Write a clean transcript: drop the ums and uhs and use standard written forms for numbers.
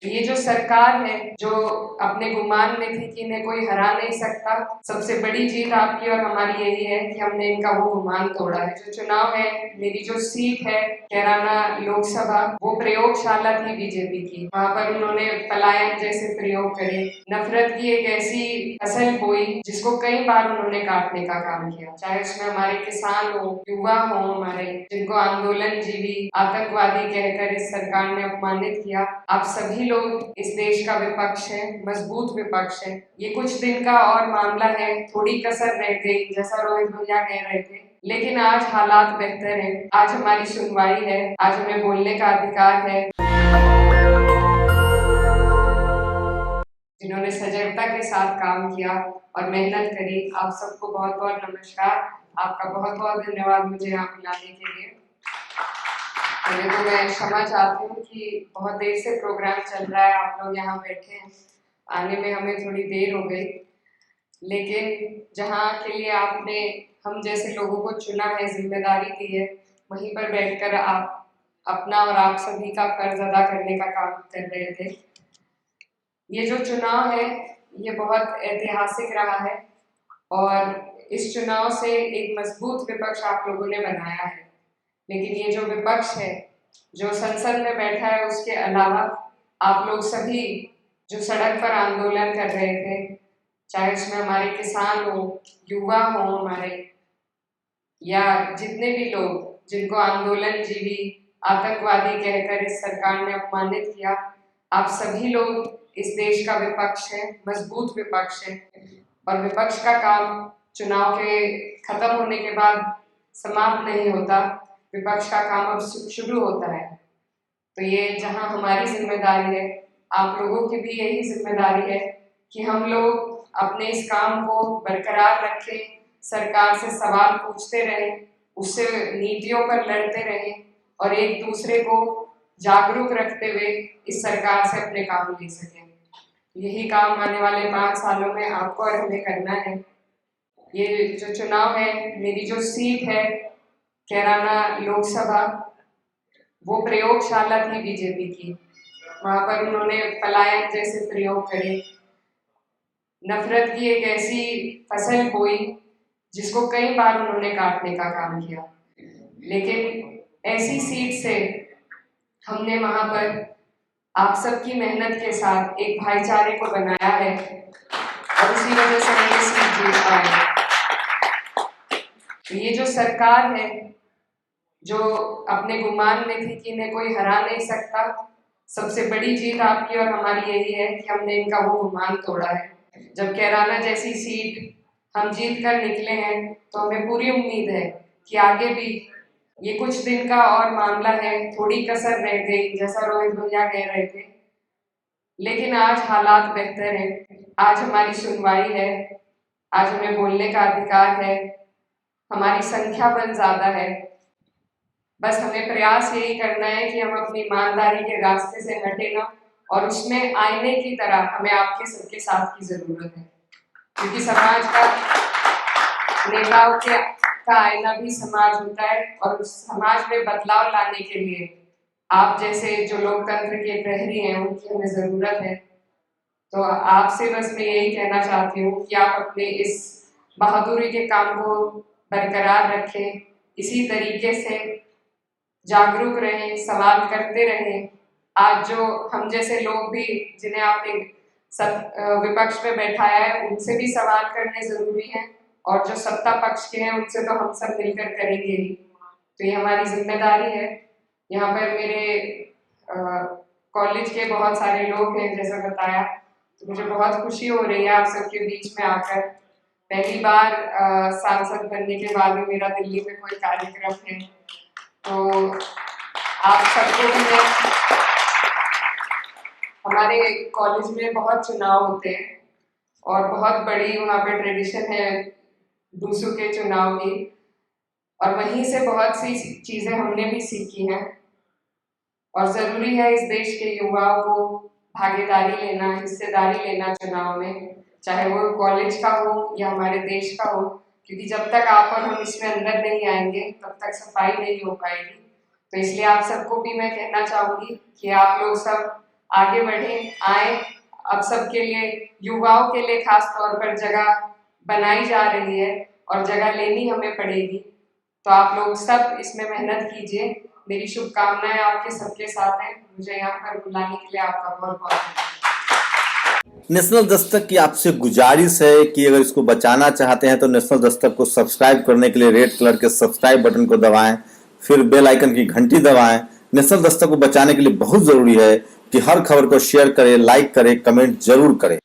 ये जो सरकार है जो अपने गुमान में थी कि इन्हें कोई हरा नहीं सकता, सबसे बड़ी जीत आपकी और हमारी यही है कि हमने इनका वो गुमान तोड़ा है। जो चुनाव है, मेरी जो सीट है कैराना लोकसभा, वो प्रयोगशाला थी बीजेपी की। वहां पर उन्होंने पलायन जैसे प्रयोग करे, नफरत की एक ऐसी फसल बोई जिसको कई बार उन्होंने काटने का काम किया। चाहे उसमें हमारे किसान हो, युवा हो, हमारे जिनको आंदोलन जीवी आतंकवादी कहकर इस सरकार ने अपमानित किया। आप सभी लोग इस देश का विपक्ष है, मजबूत विपक्ष है। ये कुछ दिन का और मामला है, थोड़ी कसर रह गई जैसा रोहित भैया कह रहे थे, लेकिन आज हालात बेहतर हैं। आज हमारी सुनवाई है, आज हमें बोलने का अधिकार है। जिन्होंने सजगता के साथ काम किया और मेहनत करी, आप सबको बहुत बहुत नमस्कार। आपका बहुत बहुत धन्यवाद मुझे यहाँ बुलाने के लिए। पहले तो मैं क्षमा चाहती हूँ कि बहुत देर से प्रोग्राम चल रहा है, आप लोग यहाँ बैठे हैं, आने में हमें थोड़ी देर हो गई, लेकिन जहाँ के लिए आपने हम जैसे लोगों को चुना है, जिम्मेदारी दी है, वहीं पर बैठकर आप अपना और आप सभी का फर्ज अदा करने का काम कर रहे थे। ये जो चुनाव है ये बहुत ऐतिहासिक रहा है और इस चुनाव से एक मजबूत विपक्ष आप लोगों ने बनाया है। लेकिन ये जो विपक्ष है जो संसद में बैठा है, उसके अलावा आप लोग सभी जो सड़क पर आंदोलन कर रहे थे, चाहे उसमें हमारे किसान हो, युवा हो, हमारे या जितने भी लोग जिनको आंदोलन जीवी आतंकवादी कहकर इस सरकार ने अपमानित किया, आप सभी लोग इस देश का विपक्ष है, मजबूत विपक्ष है। और विपक्ष का काम चुनाव के खत्म होने के बाद समाप्त नहीं होता, विपक्ष का काम अब शुरू होता है। तो ये जहां हमारी जिम्मेदारी है, आप लोगों की भी यही जिम्मेदारी है कि हम लोग अपने इस काम को बरकरार रखें, सरकार से सवाल पूछते रहें, उससे नीतियों पर लड़ते रहें और एक दूसरे को जागरूक रखते हुए इस सरकार से अपने काम ले सकें। यही काम आने वाले 5 सालों में आपको और हमें करना है। ये जो चुनाव है, मेरी जो सीट है कैराना लोकसभा, वो प्रयोगशाला थी बीजेपी की। वहां पर उन्होंने पलायन जैसे प्रयोग करे, नफरत की एक ऐसी फसल बोई जिसको कई बार उन्होंने काटने का काम किया। लेकिन ऐसी सीट से हमने वहां पर आप सबकी मेहनत के साथ एक भाईचारे को बनाया है और उसी वजह से हम ये सीट जीत पाए। तो ये जो सरकार है जो अपने गुमान में थी कि इन्हें कोई हरा नहीं सकता, सबसे बड़ी जीत आपकी और हमारी यही है कि हमने इनका वो गुमान तोड़ा है। जब कैराना जैसी सीट हम जीत कर निकले हैं तो हमें पूरी उम्मीद है कि आगे भी ये कुछ दिन का और मामला है, थोड़ी कसर रह गई जैसा रोहित भैया कह रहे थे, लेकिन आज हालात बेहतर हैं। आज हमारी सुनवाई है, आज हमें बोलने का अधिकार है, हमारी संख्या बल ज्यादा है। बस हमें प्रयास यही करना है कि हम अपनी ईमानदारी के रास्ते से हटे ना, और उसमें आईने की तरह हमें आपके सबके साथ की जरूरत है, क्योंकि समाज का नेताओं के का आईना भी समाज होता है और उस समाज में बदलाव लाने के लिए आप जैसे जो लोकतंत्र के प्रहरी हैं उनकी हमें जरूरत है। तो आपसे बस मैं यही कहना चाहती हूँ कि आप अपने इस बहादुरी के काम को बरकरार रखें, इसी तरीके से जागरूक रहें, सवाल करते रहें। आज जो हम जैसे लोग भी जिन्हें आपने विपक्ष में बैठाया है, उनसे भी सवाल करने जरूरी है, और जो सत्ता पक्ष के हैं उनसे तो हम सब मिलकर करेंगे ही। तो ये हमारी जिम्मेदारी है। यहाँ पर मेरे कॉलेज के बहुत सारे लोग हैं जैसा बताया, तो मुझे बहुत खुशी हो रही है आप सबके बीच में आकर। पहली बार सांसद बनने के बाद भी मेरा दिल्ली में कोई कार्यक्रम है, तो आप सबको भी मैं, हमारे कॉलेज में बहुत चुनाव होते हैं और बहुत बड़ी वहाँ पे ट्रेडिशन है दूसरों के चुनाव की, और वहीं से बहुत सी चीजें हमने भी सीखी हैं। और जरूरी है इस देश के युवाओं को भागीदारी लेना, हिस्सेदारी लेना चुनाव में, चाहे वो कॉलेज का हो या हमारे देश का हो, क्योंकि जब तक आप और हम इसमें अंदर नहीं आएंगे तब तक सफाई नहीं हो पाएगी। तो इसलिए आप सबको भी मैं कहना चाहूंगी कि आप लोग सब आगे बढ़ें, आए। अब सबके लिए, युवाओं के लिए खास तौर पर जगह बनाई जा रही है और जगह लेनी हमें पड़ेगी। तो आप लोग सब इसमें मेहनत कीजिए। मेरी शुभकामनाएं आपके सबके साथ हैं। मुझे यहाँ पर बुलाने के लिए आपका बहुत बहुत धन्यवाद। नेशनल दस्तक की आपसे गुजारिश है कि अगर इसको बचाना चाहते हैं तो नेशनल दस्तक को सब्सक्राइब करने के लिए रेड कलर के सब्सक्राइब बटन को दबाएं, फिर बेल आइकन की घंटी दबाएं। नेशनल दस्तक को बचाने के लिए बहुत जरूरी है कि हर खबर को शेयर करें, लाइक करें, कमेंट जरूर करें।